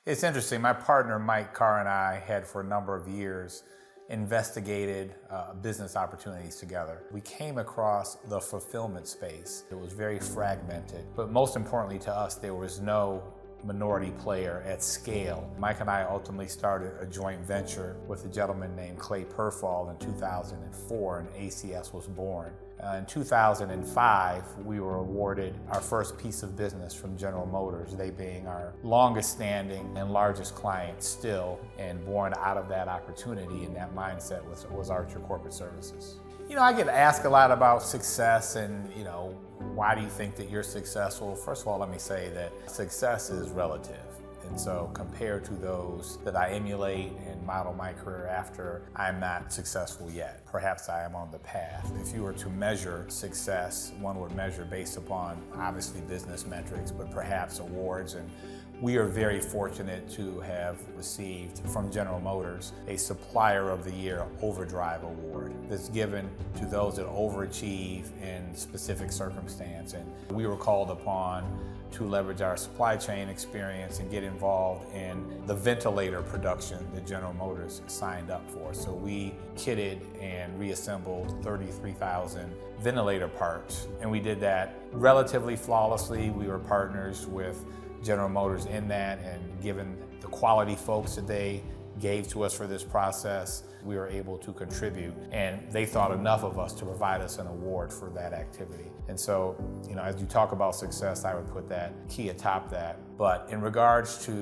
It's interesting. My partner, Mike Carr, and I had for a number of years investigated business opportunities together. We came across the fulfillment space. It was very fragmented, but most importantly to us, there was no minority player at scale. Mike and I ultimately started a joint venture with a gentleman named Clay Perfall in 2004, and ACS was born. In 2005, we were awarded our first piece of business from General Motors, they being our longest standing and largest client still, and born out of that opportunity and that mindset was Archer Corporate Services. I get asked a lot about success and, why do you think that you're successful? First of all, let me say that success is relative. And so compared to those that I emulate and model my career after, I'm not successful yet. Perhaps I am on the path. If you were to measure success, one would measure based upon obviously business metrics, but perhaps awards. And we are very fortunate to have received from General Motors a Supplier of the Year Overdrive Award that's given to those that overachieve in specific circumstance. And we were called upon to leverage our supply chain experience and get involved in the ventilator production that General Motors signed up for. So we kitted and reassembled 33,000 ventilator parts, and we did that relatively flawlessly. We were partners with General Motors in that, and given the quality folks that they gave to us for this process, we were able to contribute, and they thought enough of us to provide us an award for that activity. And so, as you talk about success, I would put that key atop that. But in regards to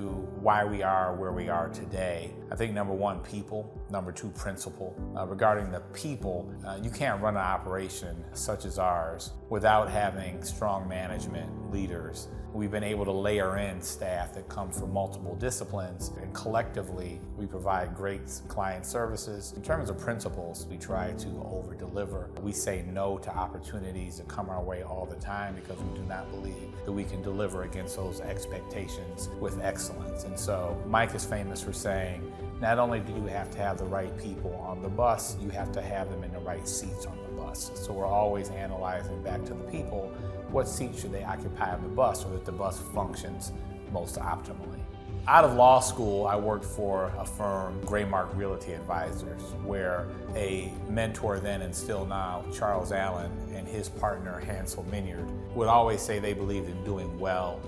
why we are where we are today, I think number one, people. Number two, principle. Regarding the people, you can't run an operation such as ours without having strong management leaders. We've been able to layer in staff that come from multiple disciplines, and collectively we provide great client services. In terms of principles, we try to over-deliver. We say no to opportunities that come our way all the time because we do not believe that we can deliver against those expectations with excellence. And so Mike is famous for saying, not only do you have to have the right people on the bus, you have to have them in the right seats on the bus. So we're always analyzing back to the people, what seat should they occupy on the bus so that the bus functions most optimally. Out of law school, I worked for a firm, Graymark Realty Advisors, where a mentor then and still now, Charles Allen, and his partner, Hansel Minyard, would always say they believed in doing well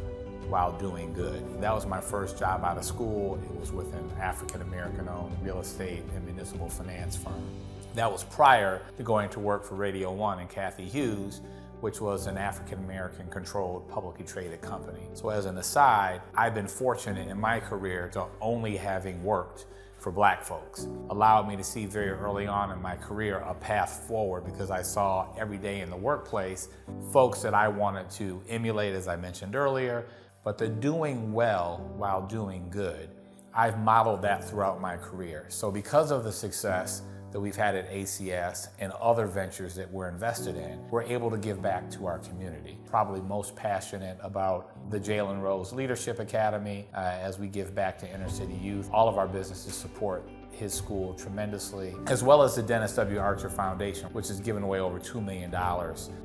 while doing good. That was my first job out of school. It was with an African-American-owned real estate and municipal finance firm. That was prior to going to work for Radio One and Kathy Hughes, which was an African-American controlled publicly traded company. So as an aside, I've been fortunate in my career to only having worked for Black folks. Allowed me to see very early on in my career a path forward, because I saw every day in the workplace folks that I wanted to emulate, as I mentioned earlier, but the doing well while doing good. I've modeled that throughout my career. So because of the success that we've had at ACS and other ventures that we're invested in, we're able to give back to our community. Probably most passionate about the Jalen Rose Leadership Academy as we give back to inner city youth. All of our businesses support his school tremendously, as well as the Dennis W. Archer Foundation, which has given away over $2 million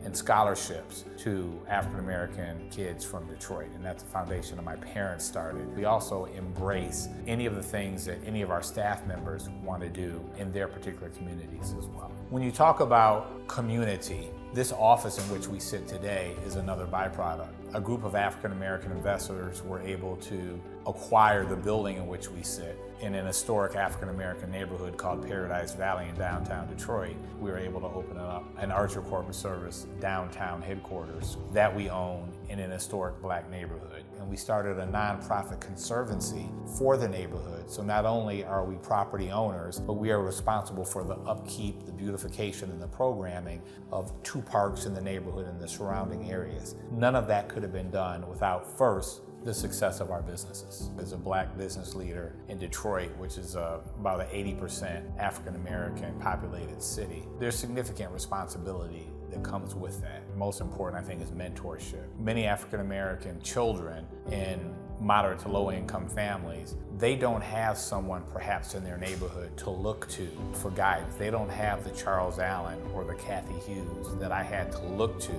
in scholarships to African-American kids from Detroit, and that's a foundation that my parents started. We also embrace any of the things that any of our staff members want to do in their particular communities as well. When you talk about community, this office in which we sit today is another byproduct. A group of African-American investors were able to acquire the building in which we sit in an historic African-American neighborhood called Paradise Valley in downtown Detroit. We were able to open up an Archer Corporate Service downtown headquarters that we own in an historic Black neighborhood. And we started a nonprofit conservancy for the neighborhood. So not only are we property owners, but we are responsible for the upkeep, the beautification, and the programming of 2 parks in the neighborhood and the surrounding areas. None of that could have been done without first the success of our businesses. As a Black business leader in Detroit, which is about an 80% African-American populated city, there's significant responsibility that comes with that. Most important, I think, is mentorship. Many African-American children in moderate to low income families, they don't have someone perhaps in their neighborhood to look to for guidance. They don't have the Charles Allen or the Kathy Hughes that I had to look to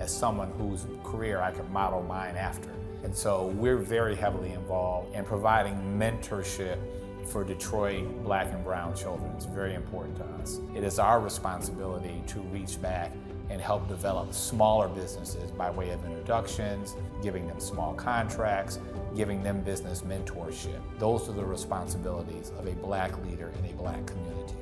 as someone whose career I could model mine after. And so we're very heavily involved in providing mentorship for Detroit Black and brown children. It's very important to us. It is our responsibility to reach back and help develop smaller businesses by way of introductions, giving them small contracts, giving them business mentorship. Those are the responsibilities of a Black leader in a Black community.